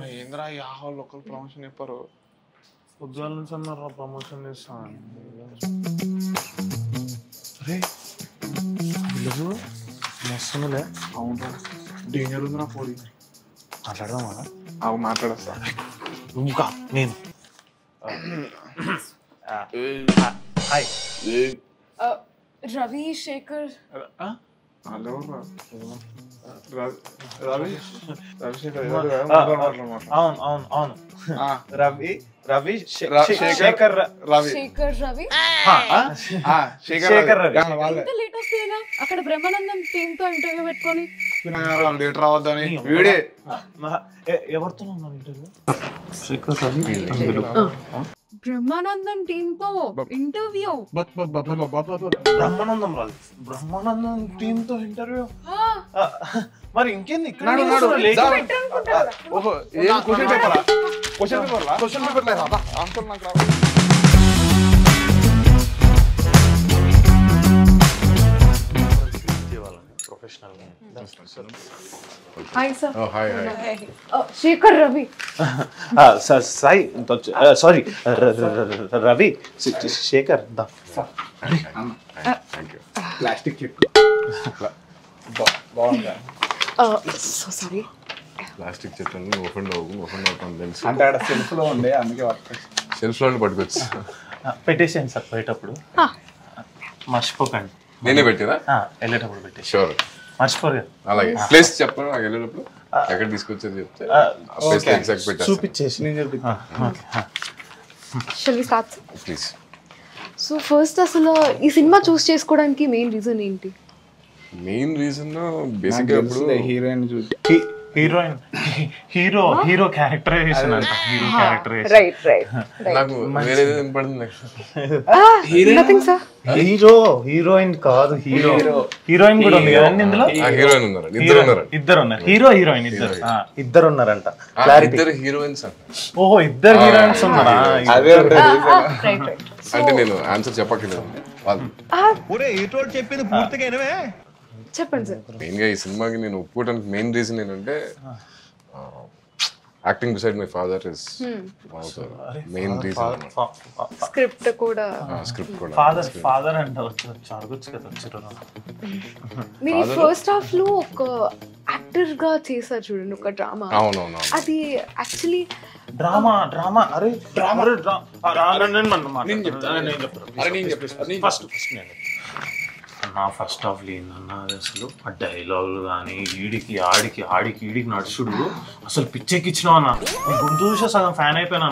ఏంద్రా యాహో local promotion చెప్పారు ఉద్యోగాల నుంచి అన్నారు ప్రమోషన్ చేస్తాను. అరే విలువ వస్తుందిలే. అవును డేంజర్ ఉందిరా పోరి. మాట్లాడదామా? అవు మాట్లాడస్తా. ఇంకా నేను హాయ్ రవి శేఖర్ అవును అవును అవును రవి రవి శేఖర్ రవి శేఖర్ రవి శేఖర్ రవి లేట్ వస్తేనా అక్కడ బ్రహ్మానందం టీమ్ తో ఇంటర్వ్యూ పెట్టుకొని లేట్ రావద్దని వీడే ఎవరితో ఉన్నారు ఇంటర్వ్యూ? శేఖర్ రవి బ్రహ్మానందం టీమ్ తో ఇంటర్వ్యూ. బ్రహ్మానందం రాదు, బ్రహ్మానందం టీమ్ తో ఇంటర్వ్యూ. మరి ఇంకేంది ఇక్కడ క్వశ్చన్ పేపర్ లేదా ఆన్సర్ నాకు రాదు. Professional hi sir. Hi Shekhar Ravi Sai sorry Ravi Shekhar దా ప్లాస్టిక్ చెక్ బాగుందా? So sorry. ప్లాస్టిక్ చెట్టు ఓపెన్ అవుతాను తెలుసు. అంటే అక్కడ సెల్ఫ్ లో ఉండే అందుకే సెల్ఫ్ లో పట్టుకోవచ్చు. పెట్టేసాను సార్ పోయేటప్పుడు, మర్చిపోకండి. నేనే పెట్టినా వెళ్ళేటప్పుడు పెట్టేసి షూర్ మర్చిపోరు. అలాగే ప్లేస్ చెప్పను నాకు వెళ్ళేటప్పుడు ఎక్కడ తీసుకొచ్చేది చెప్తే ఎగ్జాక్ట్ పెట్టా చూపించేసి ప్లీజ్. సో ఫస్ట్ అసలు ఈ సినిమా చూస్ చేసుకోవడానికి మెయిన్ రీజన్ ఏంటి? మెయిన్ రీజన్ బేసిక్గా ఇప్పుడు హీరోయిన్ చూసి హీరోయిన్ హీరో క్యారెక్టరైజేషన్ అంట. Hero characterization right right. నాకు వేరే వినపడింది. Nothing sir. హీరోయిన్ కాదు, హీరోయిన్ కూడా ఉంది కదండి ఇందులో. హీరోయిన్ ఉన్నారు, ఇద్దరు ఉన్నారు. హీరోయిన్ ఇద్దరు ఉన్నారంట. ఇద్దరు హీరోయిన్స్ అంట. ఓహో ఇద్దరు హీరోయిన్స్ ఉన్నారా? అదే అంటే నేను ఆన్సర్ చెప్పక్కర్లేదు వాళ్ళు. చెప్పింది పూర్తిగా చెప్పండి సార్. మెయిన్ గా ఈ సినిమాకి నేను ఒప్పుకోవడానికి మెయిన్ రీజన్ ఏంటంటే acting beside my father is main reason. Script కూడా స్క్రిప్ట్ కూడా ఫాదర్ అంటే అడగొచ్చు కదా. మీరు ఫస్ట్ హాఫ్ లో ఒక యాక్టర్ గా చేశారు చూడండి, ఒక డ్రామా. అవునవును అది యాక్చువల్లీ డ్రామా అరే నా ఫస్ట్ హాఫ్ లేదన్నా. అది అసలు ఆ డైలాగులు కానీ ఈడికి ఆడికి నడుచుడు అసలు పిచ్చెక్కిచ్చినావు అన్న. గుంటూ చూసా సగం ఫ్యాన్ అయిపోయినా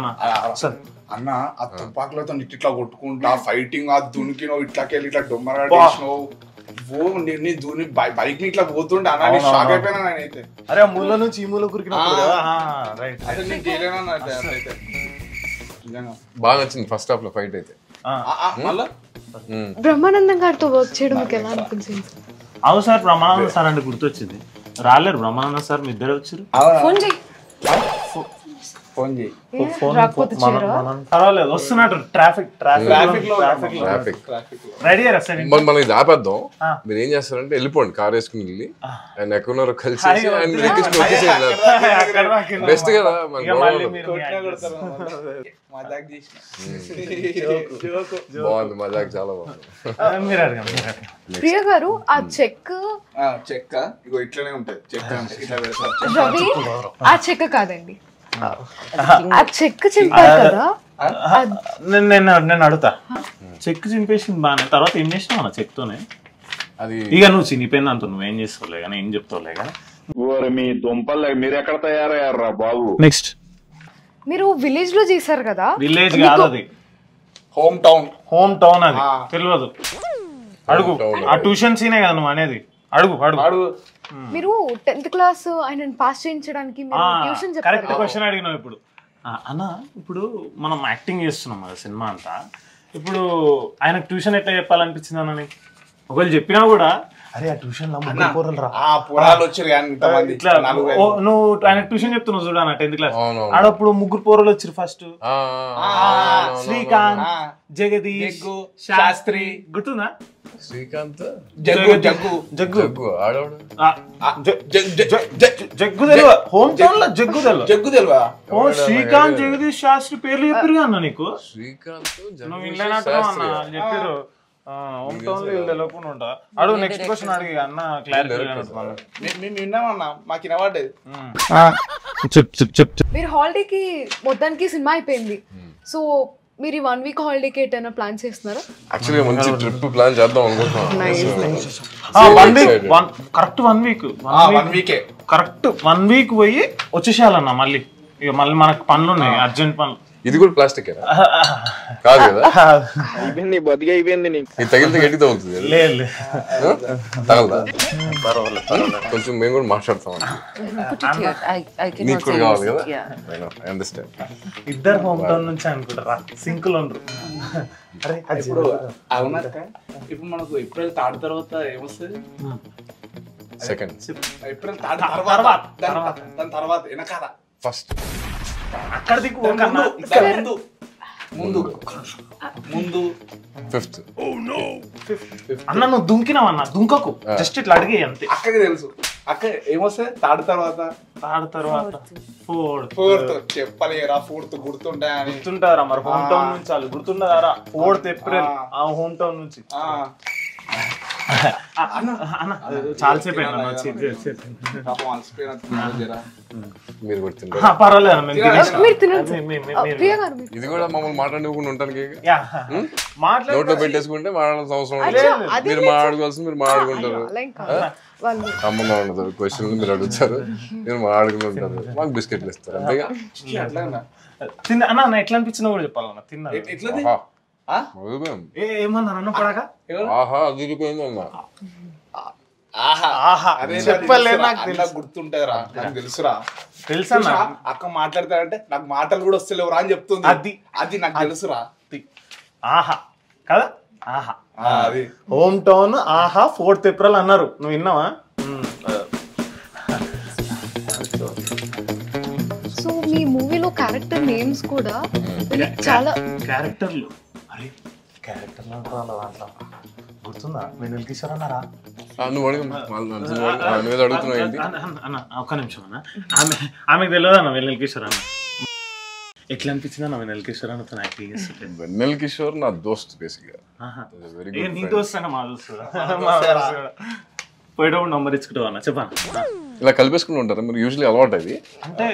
అసలు. అన్న ఆ తుపాకులతో ఇట్లా కొట్టుకుంటా ఫైటింగ్, ఆ దునికినావు ఇట్లాకెళ్ళి ఇట్లా డొమ్మరాడినావు, బైక్ ని ఇట్లా పోతుంటే అన్న షాక్ అయిపోయినా నేనైతే. అరే ఆ మూల నుంచి ఈ మూల కురికినప్పుడు బాగా నచ్చింది ఫస్ట్ హాఫ్ లో ఫైట్ అయితే. బ్రహ్మానందం గారితో వర్క్ చేయడం మీకు ఎలా అనిపించింది? అవును సార్, బ్రహ్మానంద సార్ అంటే గుర్తొచ్చింది. రాలేరు బ్రహ్మానంద సార్, మీ ఇద్దరే వచ్చారు. ఫోన్ చేయి. పర్వాలేదు వస్తున్నట్టు. ట్రాఫిక్ రెడీ మనం ఇది ఆపేద్దాం. మీరు ఏం చేస్తారంటే వెళ్ళిపోండి, కార్ వేసుకుని వెళ్ళి ఆయన ఎక్కడున్నారో కలిసి బెస్ట్ కదా. బాగుంది మజాక్, చాలా బాగుంది. ప్రియ గారు ఆ చెక్ ఇగో ఇట్లనే ఉంటది చెక్. రవి ఆ చెక్ కాదండి, ఆ చెక్ చింపారు కదా. నేను అడుగుతా. చెక్ చింపేసింది బాగానే, తర్వాత ఏం చేసినావు అన్న చెక్ తోనే? అది ఇక నువ్వు చినిపోయింది అంత నువ్వేం చేస్తావులే కానీ ఏం చెప్తావులే కానీ. మీ దుంపల్ మీరు ఎక్కడ తయారయ్యారా బాబు? నెక్స్ట్ మీరు విలేజ్ లో చేశారు కదా. విలేజ్ కాదు అది, హోమ్ టౌన్ అది తెలియదు. అడుగు, ఆ ట్యూషన్ సీనే కదా నువ్వు అనేది. అడుగు. మీరు 10th క్లాస్ ఆయన పాస్ చేయించడానికి ట్యూషన్ చెప్పారు. కరెక్ట్ క్వశ్చన్ అడిగినావు. ఇప్పుడు అన్న, ఇప్పుడు మనం యాక్టింగ్ చేస్తున్నాం కదా సినిమా అంతా. ఇప్పుడు ఆయనకు ట్యూషన్ ఎట్లా చెప్పాలనిపించింది అన్న? ఒకవేళ చెప్పినా కూడా అరే ఆ ట్యూషన్ లో ముగ్గురు పోరలు రా పురాలు వచ్చారు కానీ ఇంతమంది ఇట్లా నువ్వు ఆయన ట్యూషన్ చెప్తున్నావు చూడ అన్న 10th క్లాస్ ఆడప్పుడు ముగ్గురు పోరలు వచ్చారు ఫస్ట్ శ్రీకాంత్ జగదీష్ శాస్త్రి గుర్తుందా శ్రీకాంత్ జగ్గు జగ్గు జగ్గు జగ్గు ఆడవాడు జగ్గు తెలియదు హోమ్ టౌన్ లో జగ్గు తెలియదు జగ్గు తెలివా ఓ శ్రీకాంత్ జగదీష్ శాస్త్రి పేర్లు చెప్పారు అన్న నీకు శ్రీకాంత్ నువ్వు ఇంట్లో అన్న చెప్పారు హోమ్ టౌన్ లో తెలియకుండా ఉంటా అడుగు నెక్స్ట్ క్వశ్చన్ అడిగి అన్న క్లారిటీ మేము విన్నామన్నా మాకు వినబడ్డేది చెప్ మీరు హాలిడేకి మొత్తానికి సినిమా అయిపోయింది సో మీరు ఈ 1 వీక్ హాలిడేకి ఏదైనా ప్లాన్ చేస్తున్నారా యాక్చువల్లీ మంచి ట్రిప్ ప్లాన్ చేద్దాం అనుకుంటున్నాం కరెక్ట్ 1 వీక్ 1 వీకే కరెక్ట్ 1 వీక్ పోయి వచ్చేసేయాలన్న మళ్ళీ ఇక మళ్ళీ మనకు పనులు ఉన్నాయి అర్జెంట్ పనులు ఇది కూడా ప్లాస్టిక్ కాదు కదా ఇది తగిలితే గట్టి తగులుతుంది లేదు తగలదా కొంచెం మేము కూడా మాట్లాడతాం నీకు కూడా కావాలి కదా ఐ అండర్స్టాండ్ ఇద్దరు హోమ్ టౌన్ నుంచి అనుకుంటారా సింకులు ఉండరు అరే ఇప్పుడు అవునక్క ఇప్పుడు మనకు ఏప్రిల్ 3 తర్వాత ఏమొస్తుంది సెకండ్ ఏప్రిల్ 3 తర్వాత దాని తర్వాత వెనకాల ఫస్ట్ అక్కడ దిక్కు ముందు ముందు ఫిఫ్త్ అన్న నువ్వు దుంకినావన్న దుంకకు జస్ట్ ఇట్లా అడిగే అంతే అక్కకి తెలుసు అక్క ఏమొస్తుంది 3 తర్వాత 4th చెప్పలేరా 4th గుర్తుంటాయని గుర్తుంటారా మరి హోమ్ టౌన్ నుంచి వాళ్ళు గుర్తుంటారా 4th ఏప్రిల్ ఆ హోమ్ టౌన్ నుంచి చాలాసేపు మీరు గుర్తుంటారు పర్వాలేదు ఇది కూడా మమ్మల్ని మాట్లాడుకోకుండా ఉంటానికి నోట్లో పెట్టేసుకుంటే మాట్లాడాల్సిన అవసరం లేదు మీరు మాట్లాడుకోవాల్సింది మీరు మాట్లాడుకుంటారు సంబంధం ఉండదు క్వశ్చన్లు మీరు అడుగుతారు మీరు మాట్లాడుకుని ఉంటారు మాకు బిస్కెట్లు ఇస్తారు అంతేగా తిన్నా అన్న ఎట్లా అనిపించినా కూడా చెప్పాలన్న తిన్నా ఏమన్నా పడక ఆహా అదిరిపోయింది అన్న గుర్తుంటారా నాకు తెలుసురా తెలుసా అక్క మాట్లాడతారంటే నాకు మాటలు కూడా వస్తలేవురా అని చెప్తుంది అది నాకు తెలుసురా ఆహా కదా ఆహా అది హోమ్ టౌన్ ఆహా 4th ఏప్రిల్ అన్నారు నువ్వు విన్నావా సో మీ మూవీలో క్యారెక్టర్ నేమ్స్ కూడా చాలా క్యారెక్టర్లు అరే క్యారెక్టర్లు అంటారా దాంట్లో గుర్తుందా వెన్నెల కిషోర్ అన్నారా నువ్వు అడుగుతున్నావు ఏంటి అన్న ఒక్క నిమిషం అన్న ఆమెకు తెలియదు అన్న వెన్నెల కిషోర్ అన్న ఎట్లా అనిపించింది అన్న వెన్నెల కిషోర్ అన్న తను యాక్టింగ్ చేస్తుంటే వెన్నెల కిషోర్ నా దోస్త్ బేసిక్ గా నీ దోస్త్ అన్న మా దోస్తు పోయేటప్పుడు నంబర్ ఇచ్చుకుంటావు అన్న చెప్పాను ఇలా కలిపేసుకుని ఉంటారు మీరు యూజువల్లీ అలవాటు అది అంటే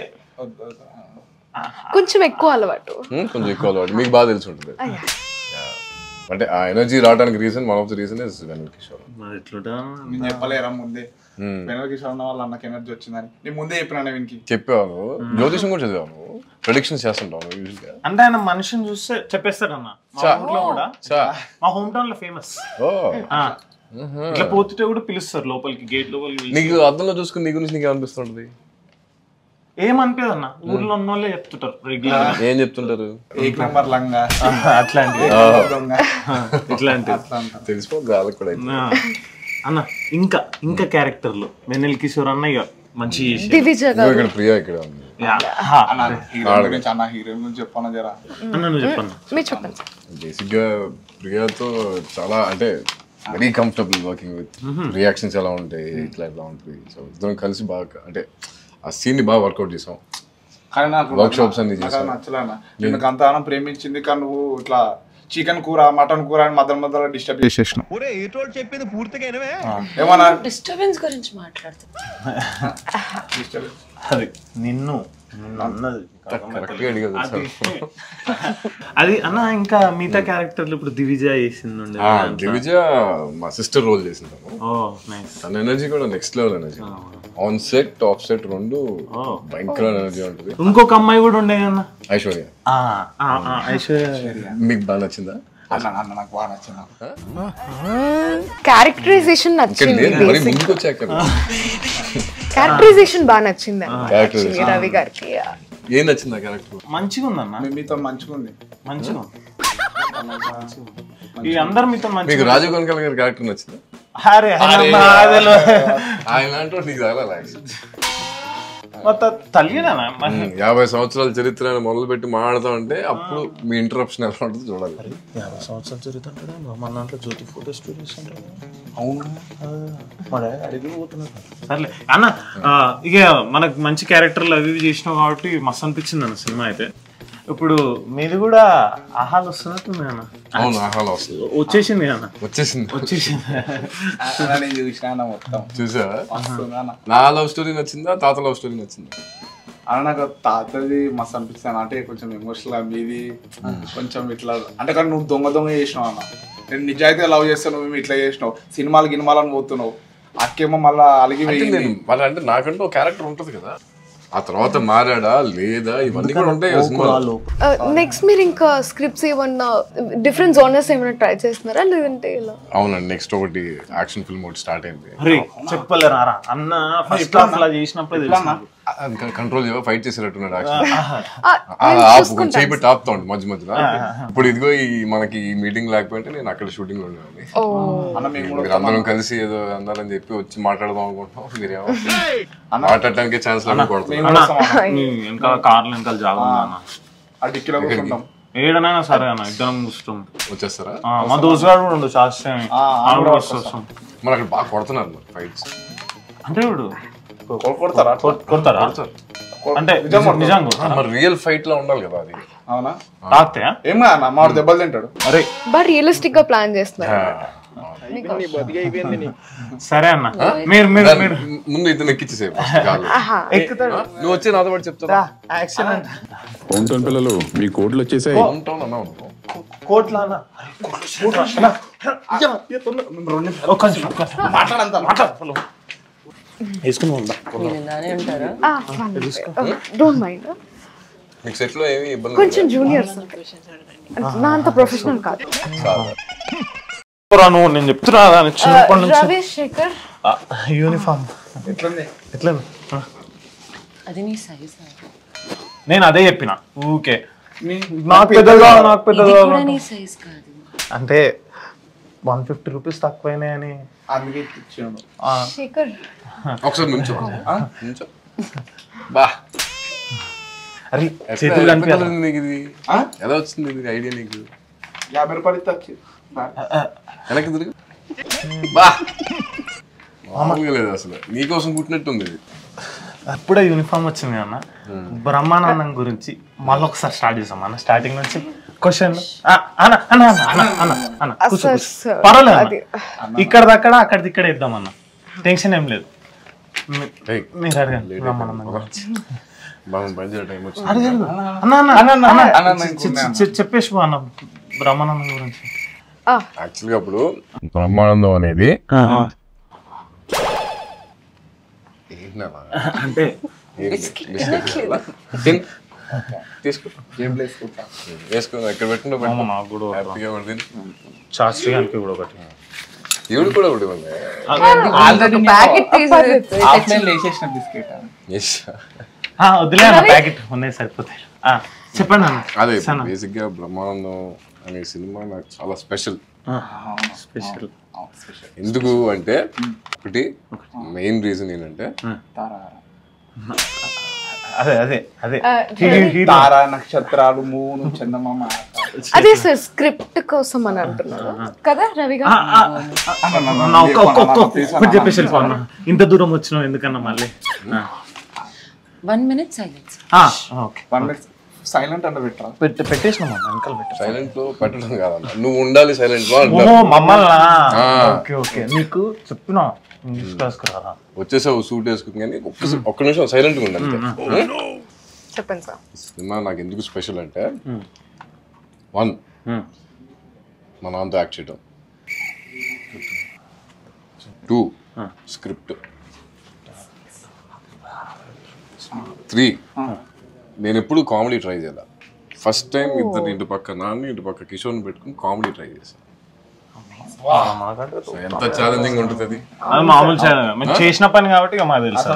కొంచెం ఎక్కువ అలవాటు కొంచెం ఎక్కువ అలవాటు మీకు బాగా తెలిసి ఉంటుంది అంటే ఆ ఎనర్జీ రావడానికి reason one of the reason is Vennela Kishore నేను చెప్పలేరా ముందే వెన్నెల కిషోర్ అన్న వాళ్ళ అన్నకి ఎనర్జీ వచ్చిందని నేను ముందే చెప్పినా వీనికి చెప్పాను జ్యోతిషం కూడా చదివాను ప్రెడిక్షన్స్ చేస్తుంటాను యూజువల్గా అంటే ఆయన మనిషిని చూస్తే చెప్పేస్తాడన్న మా ఊర్లో కూడా మా హోమ్ టౌన్ లో ఫేమస్ ఇట్లా పోతుంటే కూడా పిలుస్తారు లోపలికి గేట్ లోపలికి నీకు అర్థంలో చూసుకుని నీ గురించి నీకు ఏమనిపిస్తుంటది ఏమనిపించదు అన్న ఊర్లో ఉన్న వాళ్ళే చెప్తుంటారు రెగ్యులర్ ఏం చెప్తుంటారు ఏక్ నంబర్ లంగా అట్లాంటివి ఇట్లాంటివి తెలిసిపోతుంది వాళ్ళకి కూడా అన్న ఇంకా క్యారెక్టర్లు వెన్నెల కిషోర్ అన్న ఇక మంచి ఇక్కడ ప్రియా ఇక్కడ ఉంది హీరోయిన్ గురించి చెప్పాను జరా అన్న నువ్వు చెప్పన్న బేసిక్ గా ప్రియాతో చాలా అంటే very comfortable working with reactions ఎలా ఉంటాయి ఇట్లా ఉంటుంది సో ఇద్దరం కలిసి బాగా అంటే ఆ సీన్ ని బాగా వర్కౌట్ చేసాం కానీ నాకు వర్క్ షాప్స్ అన్ని చేసాం నచ్చలేనా నేను అంతగానం ప్రేమించింది కానీ నువ్వు ఇట్లా చికెన్ కూర మటన్ కూర అని మధ్యలో డిస్టర్బ్ చేసేసిన చెప్పింది పూర్తిగా ఏమన్నా డిస్టర్బెన్స్ గురించి మాట్లాడుతున్నా అది నిన్ను అన్నది అది అన్న ఇంకా మిగతా క్యారెక్టర్లు ఇప్పుడు దివిజ చేసింది దివిజ మా సిస్టర్ రోల్ చేసింది తన ఎనర్జీ కూడా next level energy on set of set రెండు భయంకర ఎనర్జీ ఉంటుంది ఇంకొక అమ్మాయి కూడా ఉండే అన్న ఐశ్వర్య మీకు బాగా నచ్చిందా నాకు బాగా నచ్చింది క్యారెక్టరైజేషన్ నచ్చింది ముందుకు వచ్చాక క్యారెక్టరైజేషన్ బాగా నచ్చింది రవి గారికి ఏం నచ్చింది ఆ క్యారెక్టర్ మంచిగా ఉందన్న మీతో మంచిగా ఉంది మంచిగా ఈ అందరు మీతో మీకు రాజీవ్ కనకాల గారి క్యారెక్టర్ నచ్చింది? ఆయన అంటే నీకు తల్లినా 50 సంవత్సరాల చరిత్ర మొదలు పెట్టి మాట్లాడతాం అంటే అప్పుడు మీ ఇంటరప్షన్ ఎలా ఉంటుంది చూడాలి. 50 సంవత్సరాల చరిత్ర అంటే మన దాంట్లో జ్యోతి ఫోటో స్టూడియోస్ ఉంటాయి. సర్లే అన్న, ఇక మనకు మంచి క్యారెక్టర్లు అవి చేసినావు కాబట్టి మస్తు అనిపించింది అన్న సినిమా అయితే. ఇప్పుడు మీది కూడా ఆహాలు వస్తున్నట్టుంది అన్న. అవును, ఆహాలు వస్తుంది. వచ్చేసింది అన్న, వచ్చేసింది. చూసా నా లవ్ స్టోరీ నచ్చిందా, తాత లవ్ స్టోరీ నచ్చిందా? అలా నాకు తాతది మస్తు అనిపిస్తాను. అంటే కొంచెం ఎమోషనల్, మీది కొంచెం ఇట్లా అంటే కానీ నువ్వు దొంగ చేసినావు అన్న. నేను నిజాయితీగా లవ్ చేస్తాను, మేము ఇట్లా చేసినావు, సినిమాలు గినిమాలని పోతున్నావు, అక్కేమో మళ్ళీ అలిగి అంటే నాకంటూ ఒక క్యారెక్టర్ ఉంటుంది కదా, ఆ తర్వాత మారాడా లేదా ఇవన్నీ కూడా ఉంటాయి. నెక్స్ట్ మీరు ఇంకా స్క్రిప్ట్స్ ఏమన్నా డిఫరెంట్ జోనర్స్ ఏమైనా ట్రై చేస్తున్నారా లేదంటే ఇలా? అవునండి, నెక్స్ట్ ఒకటి యాక్షన్ ఫిల్మ్ ఒకటి స్టార్ట్ అయింది. చెప్పలేరా అన్న, ఫస్ట్ హాఫ్ లా చేసినప్పుడు కంట్రోల్ ఫైట్ చేసేటట్టున్నాడు. చేయి పెట్టి ఆపుతా ఉండి మధ్య మధ్యలో. ఇప్పుడు ఇదిగో మనకి ఈ మీటింగ్ లేకపోతే నేను అక్కడ షూటింగ్ లో ఉన్నాను. మీరు అందరం కలిసి ఏదో అందాలని చెప్పి వచ్చి మాట్లాడదాం అనుకుంటున్నాం. మీరేమో మాట్లాడటానికి ఛాన్స్ కొడుతున్నాం. కార్లు వెనకాల జాగా ఏడనైనా సరే అన్న, ఇద్దరం కూర్చుంటాం. వచ్చేస్తారా? మా దోస్తుగాడు కూడా ఉండు శాస్త్రం. మరి అక్కడ బాగా కొడుతున్నారు మరి ఫైట్స్. అంటే ఇప్పుడు కొడతారా అంటే నిజంగా మరి రియల్ ఫైట్ లో ఉండాలి కదా అది. అవునా? తాకుతాయా? ఏమా అన్న, మా దెబ్బలు తింటాడు. అరే బాగా రియలిస్టిక్ గా ప్లాన్ చేస్తున్నారు. సరే అన్న, మీరు ముందు ఇతను ఎక్కించేసే నువ్వు వచ్చి నాతో పాటు చెప్తా. పిల్లలు మీ కోట్లు వచ్చేసాయి. కోట్ల డోంట్ మైండ్. మీకు సెట్ లో ఏమి ఇబ్బంది? కొంచెం జూనియర్స్, నా అంత ప్రొఫెషనల్ కాదు. నేను చెప్తున్నా చిన్నప్పటి నుంచి. రవేష్ శేఖర్ యూనిఫామ్ ఎట్లా? అది నీ సైజ్. నేను అదే చెప్పిన ఊకే నాకు పెద్దగా నీ సైజ్ కాదు అంటే 150 రూపీస్ తక్కువైనాయని అందుకే ఇచ్చాను. శేఖర్ ఒకసారి నుంచో బా. అరే చేతులు కనిపించాలి నీకు ఇది ఎలా వచ్చింది ఇది ఐడియా? నీకు 50 రూపాయలు ఇస్తే వెనక్కి తిరిగి బా. మామూలుగా లేదు అసలు, నీకోసం కుట్టినట్టుంది ఇది. అప్పుడే యూనిఫామ్ వచ్చింది అన్న. బ్రహ్మానందం గురించి మళ్ళీ ఒకసారి స్టార్ట్ చేసాం అన్న. స్టార్టింగ్ నుంచి క్వశ్చన్ పర్వాలేదు, ఇక్కడ దక్కడ అక్కడిది ఇక్కడ ఇద్దాం అన్న, టెన్షన్ ఏం లేదు. మీరు అడగండి బ్రహ్మానందం గురించి. చెప్పేసి అన్న బ్రహ్మానందం గురించి. యాక్చువల్గా ఇప్పుడు బ్రహ్మానందం అనేది అంటే వేసుకో, ఎక్కడ పెట్టిన హ్యాపీగా పడుతుంది. శాస్త్రీయానికి కూడా ఒకటి, ఈవిడ కూడా ఒకటి వదిలే ప్యాకెట్ ఉన్నాయి సరిపోతాయి. చెప్పండి అన్న. అదే బేసిక్ గా బ్రహ్మానందం అనే సినిమా నాకు చాలా స్పెషల్. ఎందుకు అంటే ఒకటి మెయిన్ రీజన్ ఏంటంటే తారా, నక్షత్రాలు, మూను, చందమామ. అదే సార్ స్క్రిప్ట్ కోసం అని అంటున్నారు కదా రవి గారు. చెప్పేసి వెళ్ళిపోన్నా, ఇంత దూరం వచ్చినావు ఎందుకన్నా మళ్ళీ. 1 minute silence. 1 minute సైలెంట్ అంటే పెట్టేసినాం వెనకాల పెట్టా. సైలెంట్ లో పెట్టడం కాదన్న, నువ్వు ఉండాలి సైలెంట్ లో. మమ్మల్ని నీకు చెప్పినా ఇంగ్లీష్ క్లాస్ కదా వచ్చేసావు సూట్ వేసుకుని, కానీ ఒక్క నిమిషం సైలెంట్ గా ఉండాలి. చెప్పండి సార్. సినిమా నాకు ఎందుకు స్పెషల్ అంటే 1 మా నాన్నతో యాక్ట్ చేయడం, 2 స్క్రిప్ట్, 3 నేను ఎప్పుడు కామెడీ ట్రై చేయాలి. ఫస్ట్ టైం ఇద్దరు ఇంటి పక్క నాన్న ఇంటి పక్క కిషోర్ని పెట్టుకుని కామెడీ ట్రై చేశాను. ఎంత ఛాలెంజింగ్ ఉంటుంది అది. మామూలు చేసిన పని కాబట్టి మాకు తెలుసు.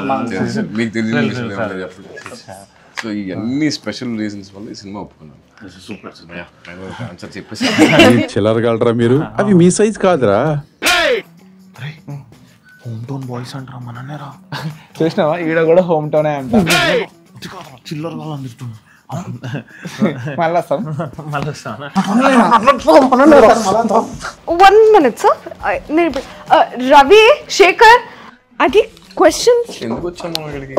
మీకు తెలియదు. సో ఇవన్నీ స్పెషల్ రీజన్స్ వల్ల ఈ సినిమా ఒప్పుకున్నాను. సూపర్ ఆన్సర్ చెప్పేసి చిల్లరగలరా మీరు? అవి మీ సైజ్ కాదురా. హోమ్ టౌన్ బాయ్స్ అంటారా మననేరా? చూసినావా ఈడ కూడా హోమ్ టౌనే అంట. చిల్లర వాళ్ళని తిరుగుతుంది. మళ్ళీ వస్తాం. 1 minute సార్. రవి, శేఖర్, అది క్వశ్చన్ ఎందుకు వచ్చాము ఇక్కడికి?